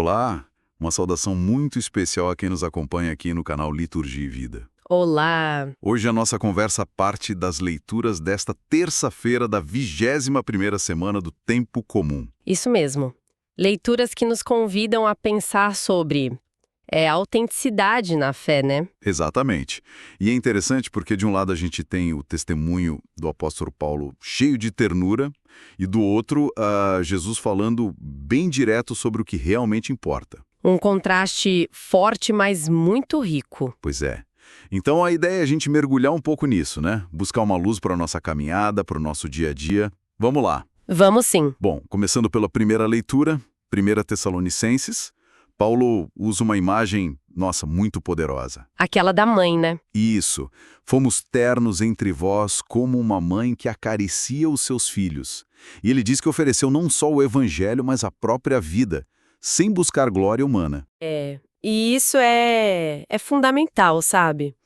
Olá, uma saudação muito especial a quem nos acompanha aqui no canal Liturgia e Vida. Olá! Hoje a nossa conversa parte das leituras desta terça-feira da 21ª semana do Tempo Comum. Isso mesmo. Leituras que nos convidam a pensar sobre autenticidade na fé, né? Exatamente. E é interessante porque de um lado a gente tem o testemunho do apóstolo Paulo cheio de ternura e do outro, Jesus falando bem direto sobre o que realmente importa. Um contraste forte, mas muito rico. Pois é. Então a ideia é a gente mergulhar um pouco nisso, né? Buscar uma luz para a nossa caminhada, para o nosso dia a dia. Vamos lá. Vamos sim. Bom, começando pela primeira leitura, 1 Tessalonicenses, Paulo usa uma imagem, muito poderosa. Aquela da mãe, né? Isso. Fomos ternos entre vós como uma mãe que acaricia os seus filhos. E ele diz que ofereceu não só o evangelho, mas a própria vida, sem buscar glória humana. E isso é fundamental, sabe?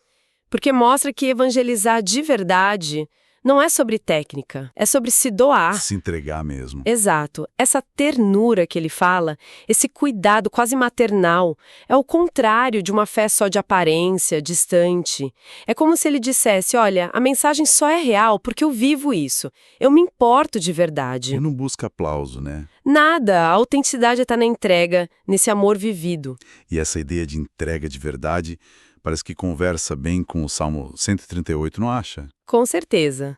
Porque mostra que evangelizar de verdade não é sobre técnica, é sobre se doar. Se entregar mesmo. Exato. Essa ternura que ele fala, esse cuidado quase maternal, é o contrário de uma fé só de aparência, distante. É como se ele dissesse, olha, a mensagem só é real porque eu vivo isso. Eu me importo de verdade. Ele não busca aplauso, né? Nada, a autenticidade está na entrega, nesse amor vivido. E essa ideia de entrega de verdade parece que conversa bem com o Salmo 138, não acha? Com certeza.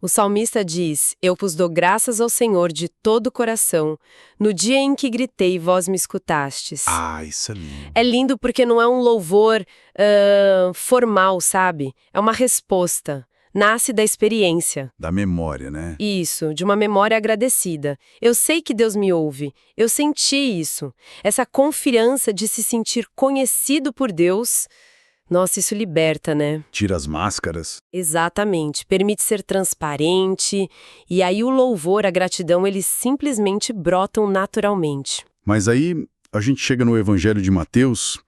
O salmista diz, eu vos dou graças ao Senhor de todo o coração, no dia em que gritei, vós me escutastes. Isso é lindo. É lindo porque não é um louvor formal, sabe? É uma resposta. Nasce da experiência. Da memória, né? Isso, de uma memória agradecida. Eu sei que Deus me ouve. Eu senti isso. Essa confiança de se sentir conhecido por Deus. Nossa, isso liberta, né? Tira as máscaras. Exatamente. Permite ser transparente. E aí o louvor, a gratidão, eles simplesmente brotam naturalmente. Mas aí a gente chega no Evangelho de Mateus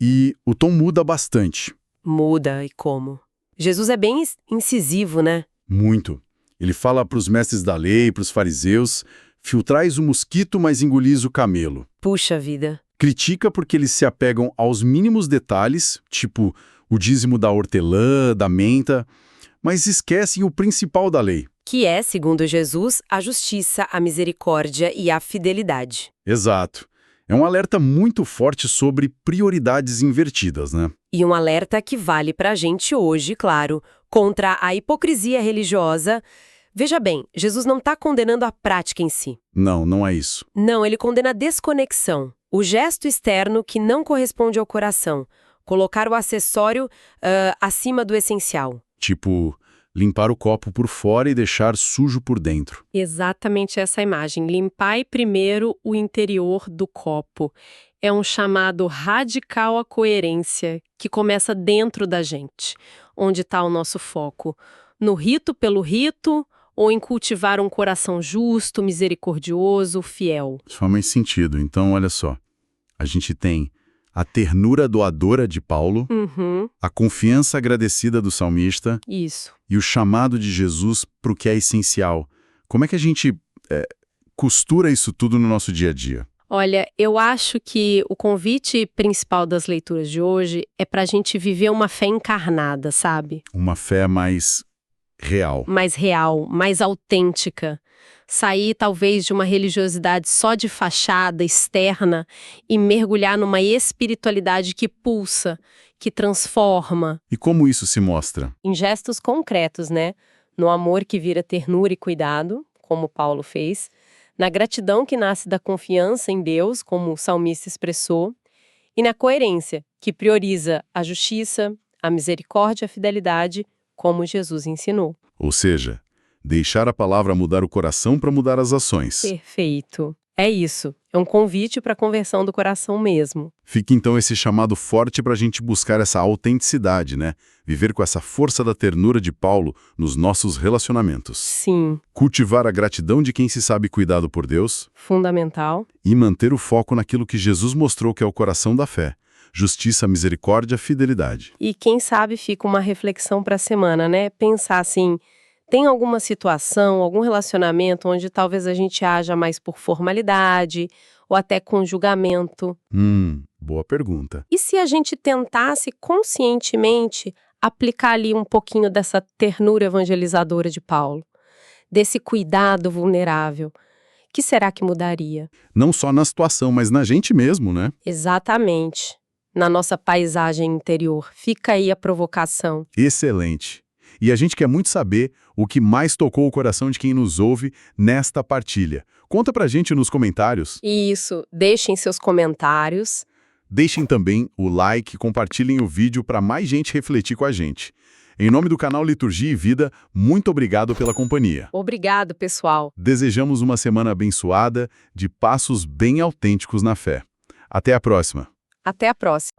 e o tom muda bastante. Muda, e como? Jesus é bem incisivo, né? Muito. Ele fala para os mestres da lei, para os fariseus, filtrais o mosquito, mas engolis o camelo. Puxa vida. Critica porque eles se apegam aos mínimos detalhes, tipo o dízimo da hortelã, da menta, mas esquecem o principal da lei. Que é, segundo Jesus, a justiça, a misericórdia e a fidelidade. Exato. É um alerta muito forte sobre prioridades invertidas, né? E um alerta que vale pra gente hoje, claro, contra a hipocrisia religiosa. Veja bem, Jesus não está condenando a prática em si. Não, não é isso. Não, ele condena a desconexão. O gesto externo que não corresponde ao coração. Colocar o acessório acima do essencial. Tipo, limpar o copo por fora e deixar sujo por dentro. Exatamente essa imagem. Limpai primeiro o interior do copo. É um chamado radical à coerência, que começa dentro da gente. Onde está o nosso foco? No rito pelo rito ou em cultivar um coração justo, misericordioso, fiel? Isso faz mais sentido. Então, olha só. A gente tem a ternura doadora de Paulo, a confiança agradecida do salmista Isso. e o chamado de Jesus para o que é essencial. Como é que a gente costura isso tudo no nosso dia a dia? Olha, eu acho que o convite principal das leituras de hoje é para a gente viver uma fé encarnada, sabe? Uma fé mais real. Mais real, mais autêntica. Sair, talvez, de uma religiosidade só de fachada externa e mergulhar numa espiritualidade que pulsa, que transforma. E como isso se mostra? Em gestos concretos, né? No amor que vira ternura e cuidado, como Paulo fez. Na gratidão que nasce da confiança em Deus, como o salmista expressou. E na coerência, que prioriza a justiça, a misericórdia e a fidelidade, como Jesus ensinou. Ou seja, deixar a palavra mudar o coração para mudar as ações. Perfeito. É isso. É um convite para a conversão do coração mesmo. Fica então esse chamado forte para a gente buscar essa autenticidade, né? Viver com essa força da ternura de Paulo nos nossos relacionamentos. Sim. Cultivar a gratidão de quem se sabe cuidado por Deus. Fundamental. E manter o foco naquilo que Jesus mostrou que é o coração da fé. Justiça, misericórdia, fidelidade. E quem sabe fica uma reflexão para a semana, né? Pensar assim, tem alguma situação, algum relacionamento onde talvez a gente haja mais por formalidade ou até com julgamento. Boa pergunta. E se a gente tentasse conscientemente aplicar ali um pouquinho dessa ternura evangelizadora de Paulo, desse cuidado vulnerável, que será que mudaria? Não só na situação, mas na gente mesmo, né? Exatamente. Na nossa paisagem interior. Fica aí a provocação. Excelente. E a gente quer muito saber o que mais tocou o coração de quem nos ouve nesta partilha. Conta pra gente nos comentários. Isso, deixem seus comentários. Deixem também o like, compartilhem o vídeo para mais gente refletir com a gente. Em nome do canal Liturgia e Vida, muito obrigado pela companhia. Obrigado, pessoal. Desejamos uma semana abençoada, de passos bem autênticos na fé. Até a próxima. Até a próxima.